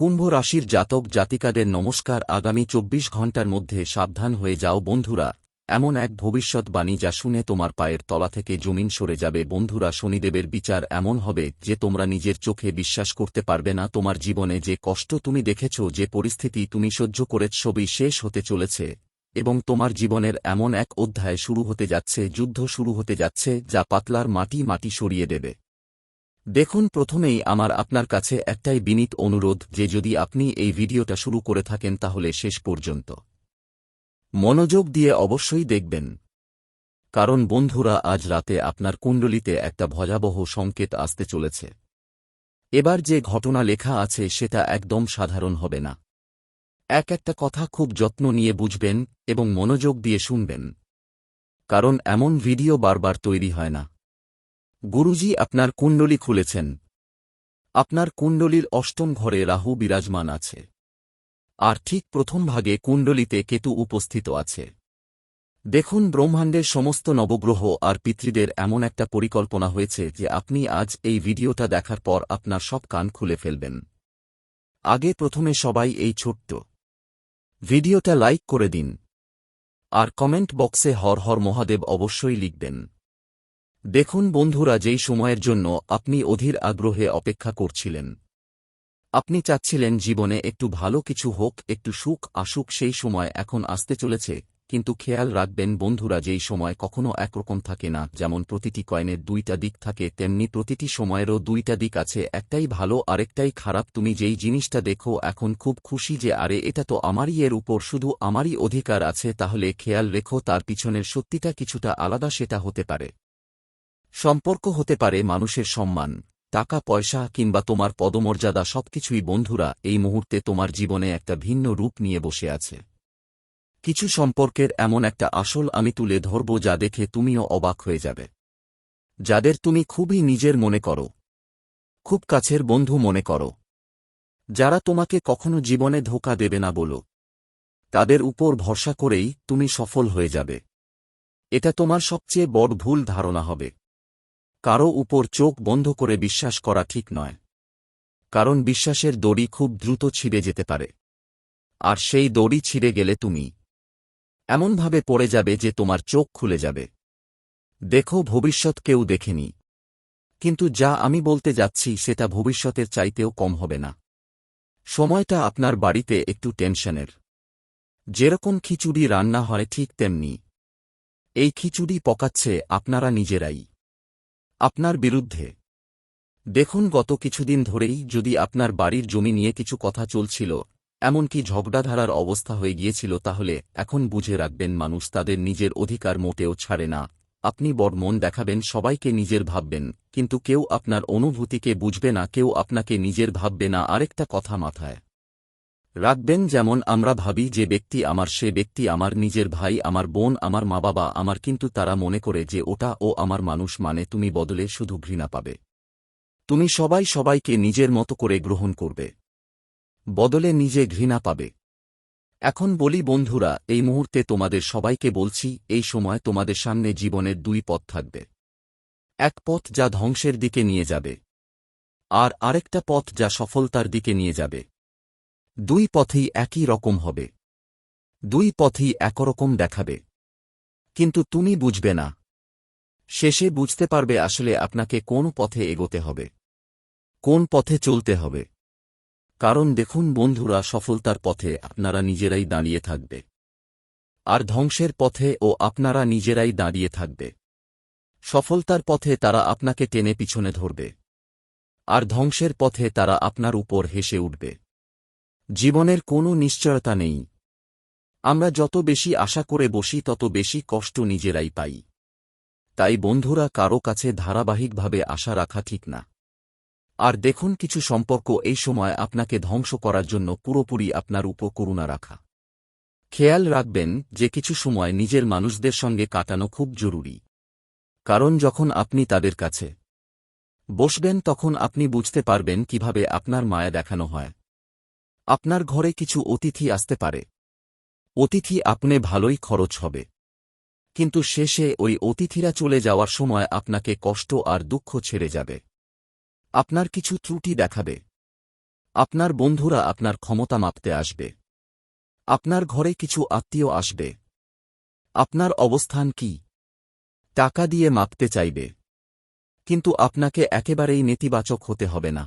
কুম্ভ রাশির জাতক জাতিকাদের নমস্কার। আগামী ২৪ ঘণ্টার মধ্যে সাবধান হয়ে যাও বন্ধুরা, এমন এক ভবিষ্যৎবাণী যা শুনে তোমার পায়ের তলা থেকে জমিন সরে যাবে। বন্ধুরা, শনিদেবের বিচার এমন হবে যে তোমরা নিজের চোখে বিশ্বাস করতে পারবে না। তোমার জীবনে যে কষ্ট তুমি দেখেছ, যে পরিস্থিতি তুমি সহ্য করেছ, সবই শেষ হতে চলেছে এবং তোমার জীবনের এমন এক অধ্যায় শুরু হতে যাচ্ছে, যুদ্ধ শুরু হতে যাচ্ছে যা পাতলার মাটি সরিয়ে দেবে। দেখুন, প্রথমেই আমার আপনার কাছে একটাই বিনীত অনুরোধ যে যদি আপনি এই ভিডিওটা শুরু করে থাকেন তাহলে শেষ পর্যন্ত মনোযোগ দিয়ে অবশ্যই দেখবেন। কারণ বন্ধুরা, আজ রাতে আপনার কুণ্ডলিতে একটা ভয়াবহ সংকেত আসতে চলেছে। এবার যে ঘটনা লেখা আছে সেটা একদম সাধারণ হবে না। একটা কথা খুব যত্ন নিয়ে বুঝবেন এবং মনোযোগ দিয়ে শুনবেন, কারণ এমন ভিডিও বারবার তৈরি হয় না। গুরুজি আপনার কুণ্ডলী খুলেছেন। আপনার কুণ্ডলীর অষ্টম ঘরে রাহু বিরাজমান আছে, আর ঠিক প্রথম ভাগে কুণ্ডলীতে কেতু উপস্থিত আছে। দেখুন, ব্রহ্মাণ্ডের সমস্ত নবগ্রহ আর পিতৃদের এমন একটা পরিকল্পনা হয়েছে যে আপনি আজ এই ভিডিওটা দেখার পর আপনার সব কান খুলে ফেলবেন। প্রথমে সবাই এই ছোট্ট ভিডিওটা লাইক করে দিন, আর কমেন্ট বক্সে হর হর মহাদেব অবশ্যই লিখবেন। দেখুন বন্ধুরা, যেই সময়ের জন্য আপনি অধীর আগ্রহে অপেক্ষা করছিলেন, আপনি চাচ্ছিলেন জীবনে একটু ভালো কিছু হোক, একটু সুখ আসুক, সেই সময় এখন আসতে চলেছে। কিন্তু খেয়াল রাখবেন বন্ধুরা, যেই সময় কখনো একরকম থাকে না। যেমন প্রতিটি কয়েনের দুইটা দিক থাকে, তেমনি প্রতিটি সময়েরও দুইটা দিক আছে, একটাই ভালো আরেকটাই খারাপ। তুমি যেই জিনিসটা দেখো এখন খুব খুশি যে আরে এটা তো আমারই, এর উপর শুধু আমারই অধিকার আছে, তাহলে খেয়াল রেখো তার পিছনের সত্যিটা কিছুটা আলাদা। সেটা হতে পারে সম্পর্ক, হতে পারে মানুষের সম্মান, টাকা পয়সা কিংবা তোমার পদমর্যাদা। সবকিছুই বন্ধুরা এই মুহূর্তে তোমার জীবনে একটা ভিন্ন রূপ নিয়ে বসে আছে। কিছু সম্পর্কের এমন একটা আসল আমি তুলে ধরব যা দেখে তুমিও অবাক হয়ে যাবে। যাদের তুমি খুবই নিজের মনে করো, খুব কাছের বন্ধু মনে করো, যারা তোমাকে কখনো জীবনে ধোঁকা দেবে না বলো, তাদের উপর ভরসা করেই তুমি সফল হয়ে যাবে। এটা তোমার সবচেয়ে বড় ভুল ধারণা হবে। কারো উপর চোখ বন্ধ করে বিশ্বাস করা ঠিক নয়, কারণ বিশ্বাসের দড়ি খুব দ্রুত ছিঁড়ে যেতে পারে, আর সেই দড়ি ছিঁড়ে গেলে তুমি এমনভাবে পড়ে যাবে যে তোমার চোখ খুলে যাবে। দেখো, ভবিষ্যৎ কেউ দেখেনি, কিন্তু যা আমি বলতে যাচ্ছি সেটা ভবিষ্যতের চাইতেও কম হবে না। সময়টা আপনার বাড়িতে একটু টেনশনের। যেরকম খিচুড়ি রান্না হয় ঠিক তেমনি এই খিচুড়ি পকাচ্ছে আপনারা নিজেরাই, আপনার বিরুদ্ধে। দেখুন, গত কিছুদিন ধরেই যদি আপনার বাড়ির জমি নিয়ে কিছু কথা চলছিল, এমনকি ঝগড়াধারার অবস্থা হয়ে গিয়েছিল, তাহলে এখন বুঝে রাখবেন মানুষ তাদের নিজের অধিকার মোটেও ছাড়ে না। আপনি বড় মন দেখাবেন, সবাইকে নিজের ভাববেন, কিন্তু কেউ আপনার অনুভূতিকে বুঝবে না, কেউ আপনাকে নিজের ভাববে না। আরেকটা কথা মাথায় রাখবেন, যেমন আমরা ভাবি যে ব্যক্তি আমার, সে ব্যক্তি আমার নিজের ভাই, আমার বোন, আমার মা বাবা আমার, কিন্তু তারা মনে করে যে ওটা ও আমার মানুষ, মানে তুমি বদলে শুধু ঘৃণা পাবে। তুমি সবাইকে নিজের মতো করে গ্রহণ করবে, বদলে নিজে ঘৃণা পাবে। এখন বলি বন্ধুরা, এই মুহূর্তে তোমাদের সবাইকে বলছি, এই সময় তোমাদের সামনে জীবনের দুই পথ থাকবে। এক পথ যা ধ্বংসের দিকে নিয়ে যাবে, আর আরেকটা পথ যা সফলতার দিকে নিয়ে যাবে। দুই পথেই একই রকম হবে, দুই পথই একরকম দেখাবে, কিন্তু তুমি বুঝবে না। শেষে বুঝতে পারবে আসলে আপনাকে কোন পথে এগোতে হবে, কোন পথে চলতে হবে। কারণ দেখুন বন্ধুরা, সফলতার পথে আপনারা নিজেরাই দাঁড়িয়ে থাকবে, আর ধ্বংসের পথেও আপনারা নিজেরাই দাঁড়িয়ে থাকবে। সফলতার পথে তারা আপনাকে টেনে পিছনে ধরবে, আর ধ্বংসের পথে তারা আপনার উপর হেসে উঠবে। জীবনের কোনো নিশ্চয়তা নেই। আমরা যত বেশি আশা করে বসি তত বেশি কষ্ট নিজেরাই পাই। তাই বন্ধুরা, কারো কাছে ধারাবাহিকভাবে আশা রাখা ঠিক না। আর দেখুন, কিছু সম্পর্ক এই সময় আপনাকে ধ্বংস করার জন্য পুরোপুরি আপনার উপর করুণা রাখা। খেয়াল রাখবেন যে কিছু সময় নিজের মানুষদের সঙ্গে কাটানো খুব জরুরি, কারণ যখন আপনি তাদের কাছে বসবেন তখন আপনি বুঝতে পারবেন কিভাবে আপনার মায়া দেখানো হয়। আপনার ঘরে কিছু অতিথি আসতে পারে, অতিথি আপনি ভালোই খরচ হবে, কিন্তু শেষে ওই অতিথিরা চলে যাওয়ার সময় আপনাকে কষ্ট আর দুঃখ ছেড়ে যাবে। আপনার কিছু ত্রুটি দেখাবে, আপনার বন্ধুরা আপনার ক্ষমতা মাপতে আসবে। আপনার ঘরে কিছু আত্মীয় আসবে। আপনার অবস্থান কি টাকা দিয়ে মাপতে চাইবে। কিন্তু আপনাকে একেবারেই নেতিবাচক হতে হবে না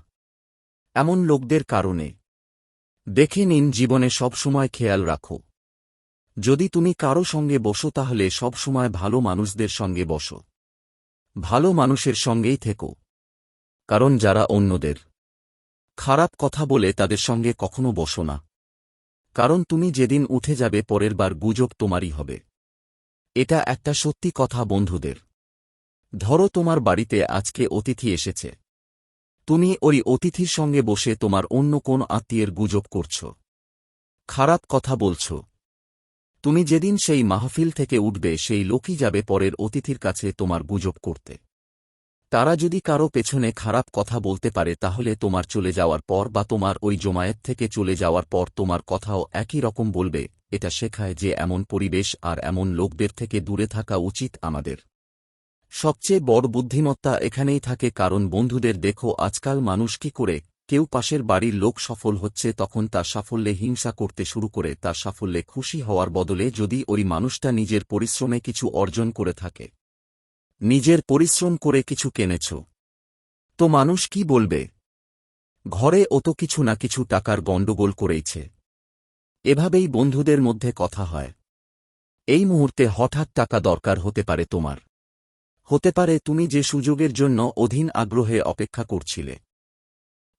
এমন লোকদের কারণে। দেখে নিন, জীবনে সবসময় খেয়াল রাখো, যদি তুমি কারো সঙ্গে বসো তাহলে সবসময় ভালো মানুষদের সঙ্গে বসো, ভালো মানুষের সঙ্গেই থেকো। কারণ যারা অন্যদের খারাপ কথা বলে তাদের সঙ্গে কখনো বসো না। কারণ তুমি যেদিন উঠে যাবে পরের বার গুজব তোমারই হবে। এটা একটা সত্যি কথা বন্ধুদের। ধরো তোমার বাড়িতে আজকে অতিথি এসেছে, তুমি ওই অতিথির সঙ্গে বসে তোমার অন্য কোন আত্মীয়ের গুজব করছ, খারাপ কথা বলছ। তুমি যেদিন সেই মাহফিল থেকে উঠবে সেই লোকই যাবে পরের অতিথির কাছে তোমার গুজব করতে। তারা যদি কারো পেছনে খারাপ কথা বলতে পারে তাহলে তোমার চলে যাওয়ার পর বা তোমার ওই জমায়েত থেকে চলে যাওয়ার পর তোমার কথাও একই রকম বলবে। এটা শেখায় যে এমন পরিবেশ আর এমন লোকদের থেকে দূরে থাকা উচিত আমাদের। সবচেয়ে বড় বুদ্ধিমত্তা এখানেই থাকে। কারণ বন্ধুদের দেখো আজকাল মানুষ কি করে, কেউ পাশের বাড়ির লোক সফল হচ্ছে তখন তার সাফল্যে হিংসা করতে শুরু করে। তার সাফল্যে খুশি হওয়ার বদলে যদি ওই মানুষটা নিজের পরিশ্রমে কিছু অর্জন করে থাকে, নিজের পরিশ্রম করে কিছু কেনেছ, তো মানুষ কি বলবে? ঘরে ও তো কিছু না কিছু টাকার গণ্ডগোল করেইছে। এভাবেই বন্ধুদের মধ্যে কথা হয়। এই মুহূর্তে হঠাৎ টাকা দরকার হতে পারে তোমার, হতে পারে তুমি যে সুযোগের জন্য অধীন আগ্রহে অপেক্ষা করছিলে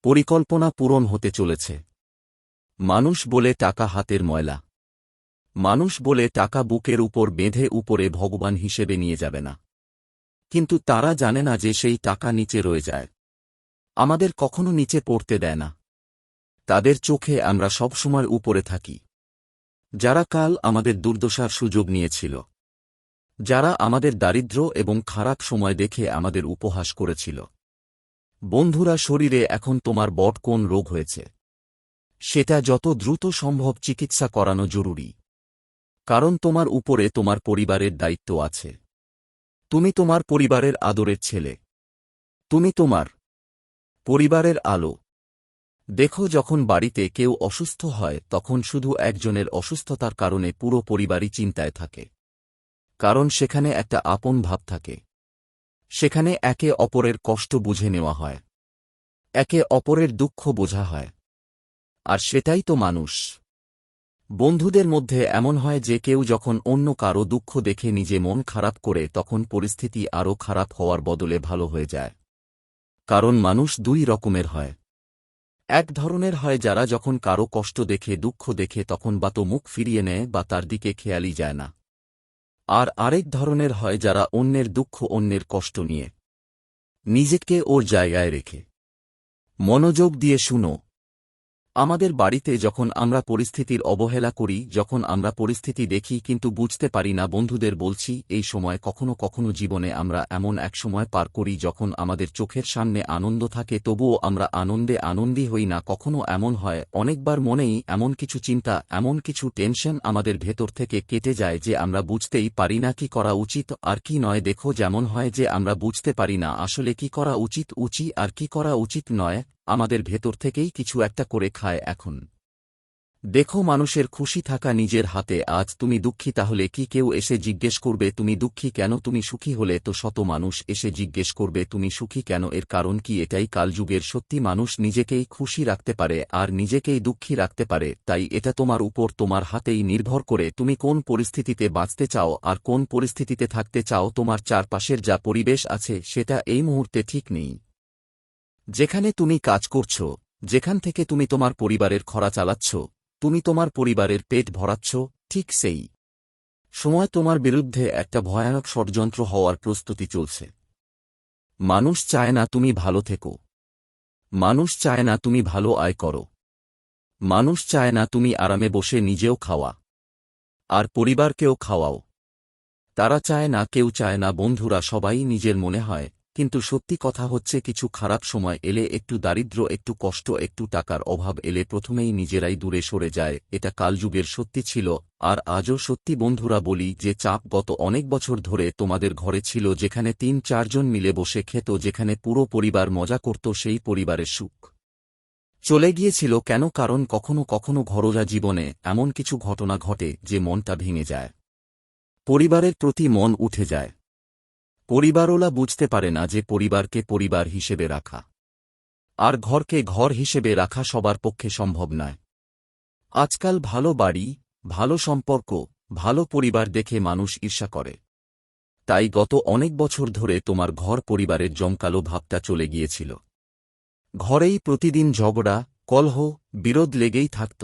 পরিকল্পনা পূরণ হতে চলেছে। মানুষ বলে টাকা হাতের ময়লা, মানুষ বলে টাকা বুকের উপর বেঁধে উপরে ভগবান হিসেবে নিয়ে যাবে না। কিন্তু তারা জানে না যে সেই টাকা নিচে রয়ে যায়, আমাদের কখনো নিচে পড়তে দেয় না। তাদের চোখে আমরা সবসময় উপরে থাকি। যারা কাল আমাদের দুর্দশার সুযোগ নিয়েছিল, যারা আমাদের দারিদ্র্য এবং খারাপ সময় দেখে আমাদের উপহাস করেছিল। বন্ধুরা, শরীরে এখন তোমার বড় কোন রোগ হয়েছে সেটা যত দ্রুত সম্ভব চিকিৎসা করানো জরুরি। কারণ তোমার উপরে তোমার পরিবারের দায়িত্ব আছে। তুমি তোমার পরিবারের আদরের ছেলে, তুমি তোমার পরিবারের আলো। দেখো, যখন বাড়িতে কেউ অসুস্থ হয় তখন শুধু একজনের অসুস্থতার কারণে পুরো পরিবারই চিন্তায় থাকে। কারণ সেখানে একটা আপন ভাব থাকে, সেখানে একে অপরের কষ্ট বুঝে নেওয়া হয়, একে অপরের দুঃখ বোঝা হয়। আর সেটাই তো মানুষ। বন্ধুদের মধ্যে এমন হয় যে কেউ যখন অন্য কারো দুঃখ দেখে নিজে মন খারাপ করে তখন পরিস্থিতি আরও খারাপ হওয়ার বদলে ভালো হয়ে যায়। কারণ মানুষ দুই রকমের হয়। এক ধরনের হয় যারা যখন কারো কষ্ট দেখে দুঃখ দেখে তখন বা তো মুখ ফিরিয়ে নেয় বা তার দিকে খেয়ালই যায় না। আর আরেক ধরনের হয় যারা অন্যের দুঃখ অন্যের কষ্ট নিয়ে নিজেকে ওর জায়গায় রেখে মনোযোগ দিয়ে শুনো। আমাদের বাড়িতে যখন আমরা পরিস্থিতির অবহেলা করি, যখন আমরা পরিস্থিতি দেখি কিন্তু বুঝতে পারি না, বন্ধুদের বলছি, এই সময় কখনো কখনো জীবনে আমরা এমন এক সময় পার করি যখন আমাদের চোখের সামনে আনন্দ থাকে তবুও আমরা আনন্দে আনন্দী হই না। কখনো এমন হয় অনেকবার মনেই এমন কিছু চিন্তা, এমন কিছু টেনশন আমাদের ভেতর থেকে কেটে যায় যে আমরা বুঝতেই পারি না কি করা উচিত আর কি নয়। দেখো, যেমন হয় যে আমরা বুঝতে পারি না আসলে কি করা উচিত আর কি করা উচিত নয়, আমাদের ভেতর থেকেই কিছু একটা করে খায়। এখন দেখো, মানুষের খুশি থাকা নিজের হাতে। আজ তুমি দুঃখী, তাহলে কি কেউ এসে জিজ্ঞেস করবে তুমি দুঃখী কেন? তুমি সুখী হলে তো শত মানুষ এসে জিজ্ঞেস করবে তুমি সুখী কেন। এর কারণ কি? এটাই কালযুগের সত্যি। মানুষ নিজেকেই খুশি রাখতে পারে আর নিজেকেই দুঃখী রাখতে পারে। তাই এটা তোমার উপর, তোমার হাতেই নির্ভর করে তুমি কোন পরিস্থিতিতে বাঁচতে চাও আর কোন পরিস্থিতিতে থাকতে চাও। তোমার চারপাশের যা পরিবেশ আছে সেটা এই মুহূর্তে ঠিক নেই। যেখানে তুমি কাজ করছ, যেখান থেকে তুমি তোমার পরিবারের খরা চালাচ্ছ, তুমি তোমার পরিবারের পেট ভরাচ্ছ, ঠিক সেই সময় তোমার বিরুদ্ধে একটা ভয়ানক ষড়যন্ত্র হওয়ার প্রস্তুতি চলছে। মানুষ চায় না তুমি ভালো থেকো, মানুষ চায় না তুমি ভালো আয় করো, মানুষ চায় না তুমি আরামে বসে নিজেও খাওয়া আর পরিবারকেও খাওয়াও। তারা চায় না, কেউ চায় না। বন্ধুরা, সবাই নিজের মনে হয়, কিন্তু সত্যি কথা হচ্ছে কিছু খারাপ সময় এলে, একটু দারিদ্র্য, একটু কষ্ট, একটু টাকার অভাব এলে প্রথমেই নিজেরাই দূরে সরে যায়। এটা কালযুগের সত্যি ছিল আর আজও সত্যি। বন্ধুরা, বলি যে চাপ গত অনেক বছর ধরে তোমাদের ঘরে ছিল, যেখানে ৩-৪ জন মিলে বসে খেত, যেখানে পুরো পরিবার মজা করত, সেই পরিবারের সুখ, চলে গিয়েছিল কেন? কারণ কখনো কখনো ঘরোয়া জীবনে এমন কিছু ঘটনা ঘটে যে মনটা ভেঙে যায়, পরিবারের প্রতি মন উঠে যায়। পরিবারওয়ালা বুঝতে পারে না যে পরিবারকে পরিবার হিসেবে রাখা আর ঘরকে ঘর হিসেবে রাখা সবার পক্ষে সম্ভব নয়। আজকাল ভালো বাড়ি, ভালো সম্পর্ক, ভালো পরিবার দেখে মানুষ ঈর্ষা করে। তাই গত অনেক বছর ধরে তোমার ঘর পরিবারের জমকালো ভাবটা চলে গিয়েছিল। ঘরেই প্রতিদিন ঝগড়া, কলহ, বিরোধ লেগেই থাকত।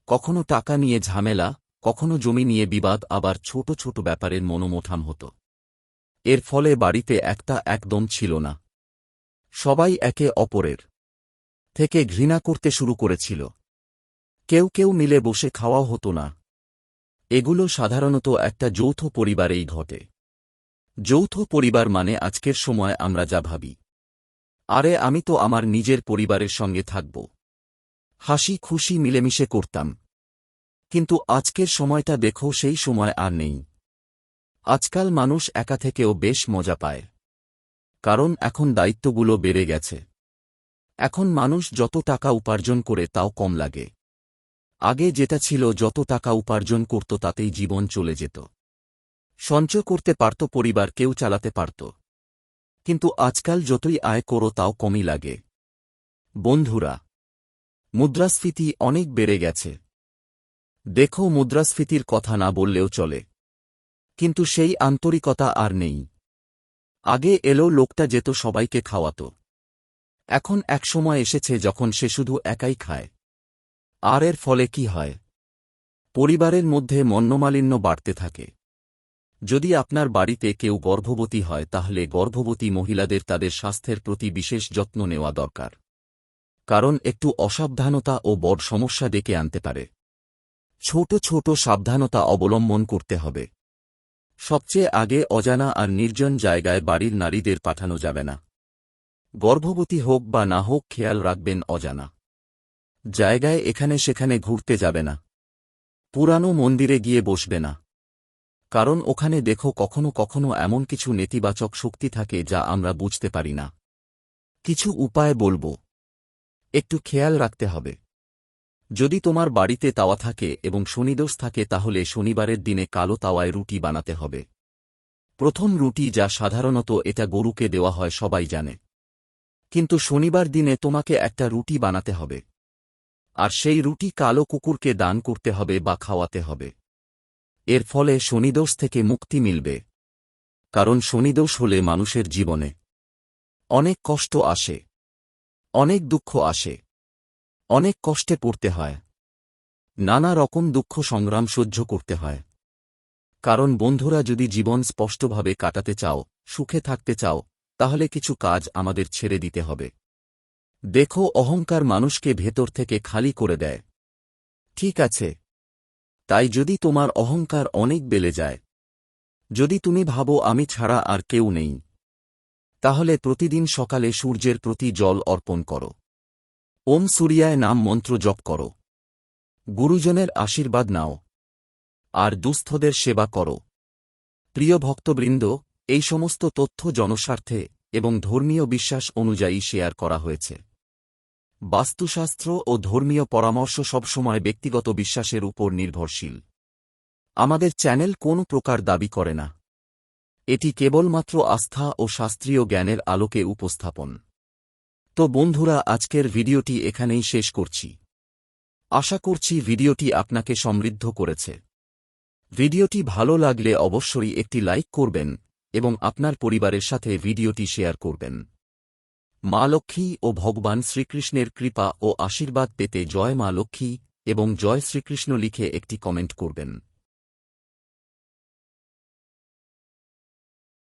কখনো টাকা নিয়ে ঝামেলা, কখনো জমি নিয়ে বিবাদ, আবার ছোট ছোট ব্যাপারের মনোমোঠাম হতো। এর ফলে বাড়িতে একদম ছিল না। সবাই একে অপরের থেকে ঘৃণা করতে শুরু করেছিল। কেউ কেউ মিলে বসে খাওয়াও হতো না। এগুলো সাধারণত একটা যৌথ পরিবারেই ঘটে। যৌথ পরিবার মানে আজকের সময় আমরা যা ভাবি, আরে আমি তো আমার নিজের পরিবারের সঙ্গে থাকব, হাসি খুশি মিলেমিশে করতাম। কিন্তু আজকের সময়টা দেখো, সেই সময় আর নেই। আজকাল মানুষ একা থেকেও বেশ মজা পায়, কারণ এখন দায়িত্বগুলো বেড়ে গেছে। এখন মানুষ যত টাকা উপার্জন করে তাও কম লাগে। আগে যেটা ছিল, যত টাকা উপার্জন করত তাতেই জীবন চলে যেত, সঞ্চয় করতে পারত, পরিবার কেউ চালাতে পারত। কিন্তু আজকাল যতই আয় করো তাও কমই লাগে। বন্ধুরা, মুদ্রাস্ফীতি অনেক বেড়ে গেছে। দেখো, মুদ্রাস্ফীতির কথা না বললেও চলে, কিন্তু সেই আন্তরিকতা আর নেই। আগে এলো লোকটা যেত সবাইকে খাওয়াত। এখন এক সময় এসেছে যখন সে শুধু একাই খায়। আর এর ফলে কি হয়? পরিবারের মধ্যে মনোমালিন্য বাড়তে থাকে। যদি আপনার বাড়িতে কেউ গর্ভবতী হয়, তাহলে গর্ভবতী মহিলাদের তাদের স্বাস্থ্যের প্রতি বিশেষ যত্ন নেওয়া দরকার। কারণ একটু অসাবধানতা ও বড় সমস্যা ডেকে আনতে পারে। ছোট ছোট সাবধানতা অবলম্বন করতে হবে। সবচেয়ে আগে, অজানা আর নির্জন জায়গায় বাড়ির নারীদের পাঠানো যাবে না। গর্ভবতী হোক বা না হোক, খেয়াল রাখবেন অজানা জায়গায় এখানে সেখানে ঘুরতে যাবে না। পুরানো মন্দিরে গিয়ে বসবে না, কারণ ওখানে দেখো কখনো কখনো এমন কিছু নেতিবাচক শক্তি থাকে যা আমরা বুঝতে পারি না। কিছু উপায় বলবো, একটু খেয়াল রাখতে হবে। যদি তোমার বাড়িতে তাওয়া থাকে এবং শনিদোষ থাকে, তাহলে শনিবারের দিনে কালো তাওয়ায় রুটি বানাতে হবে। প্রথম রুটি, যা সাধারণত এটা গরুকে দেওয়া হয়, সবাই জানে। কিন্তু শনিবার দিনে তোমাকে একটা রুটি বানাতে হবে, আর সেই রুটি কালো কুকুরকে দান করতে হবে বা খাওয়াতে হবে। এর ফলে শনিদোষ থেকে মুক্তি মিলবে। কারণ শনিদোষ হলে মানুষের জীবনে অনেক কষ্ট আসে, অনেক দুঃখ আসে, অনেক কষ্টে পড়তে হয়, নানা রকম দুঃখ সংগ্রাম সহ্য করতে হয়। কারণ বন্ধুরা, যদি জীবন স্পষ্টভাবে কাটাতে চাও, সুখে থাকতে চাও, তাহলে কিছু কাজ আমাদের ছেড়ে দিতে হবে। দেখো, অহংকার মানুষকে ভেতর থেকে খালি করে দেয়। ঠিক আছে? তাই যদি তোমার অহংকার অনেক বেড়ে যায়, যদি তুমি ভাবো আমি ছাড়া আর কেউ নেই, তাহলে প্রতিদিন সকালে সূর্যের প্রতি জল অর্পণ করো। ওম সূর্যায় নাম মন্ত্র জপ করো। গুরুজনের আশীর্বাদ নাও, আর দুস্থদের সেবা করো। প্রিয় ভক্তবৃন্দ, এই সমস্ত তথ্য জনস্বার্থে এবং ধর্মীয় বিশ্বাস অনুযায়ী শেয়ার করা হয়েছে। বাস্তুশাস্ত্র ও ধর্মীয় পরামর্শ সবসময় ব্যক্তিগত বিশ্বাসের উপর নির্ভরশীল। আমাদের চ্যানেল কোনো প্রকার দাবি করে না। এটি কেবলমাত্র আস্থা ও শাস্ত্রীয় জ্ঞানের আলোকে উপস্থাপন। তো বন্ধুরা, আজকের ভিডিওটি এখানেই শেষ করছি। আশা করছি ভিডিওটি আপনাকে সমৃদ্ধ করেছে। ভিডিওটি ভালো লাগলে অবশ্যই একটি লাইক করবেন এবং আপনার পরিবারের সাথে ভিডিওটি শেয়ার করবেন। মা লক্ষ্মী ও ভগবান শ্রীকৃষ্ণের কৃপা ও আশীর্বাদ পেতে জয় মা লক্ষ্মী এবং জয় শ্রীকৃষ্ণ লিখে একটি কমেন্ট করবেন।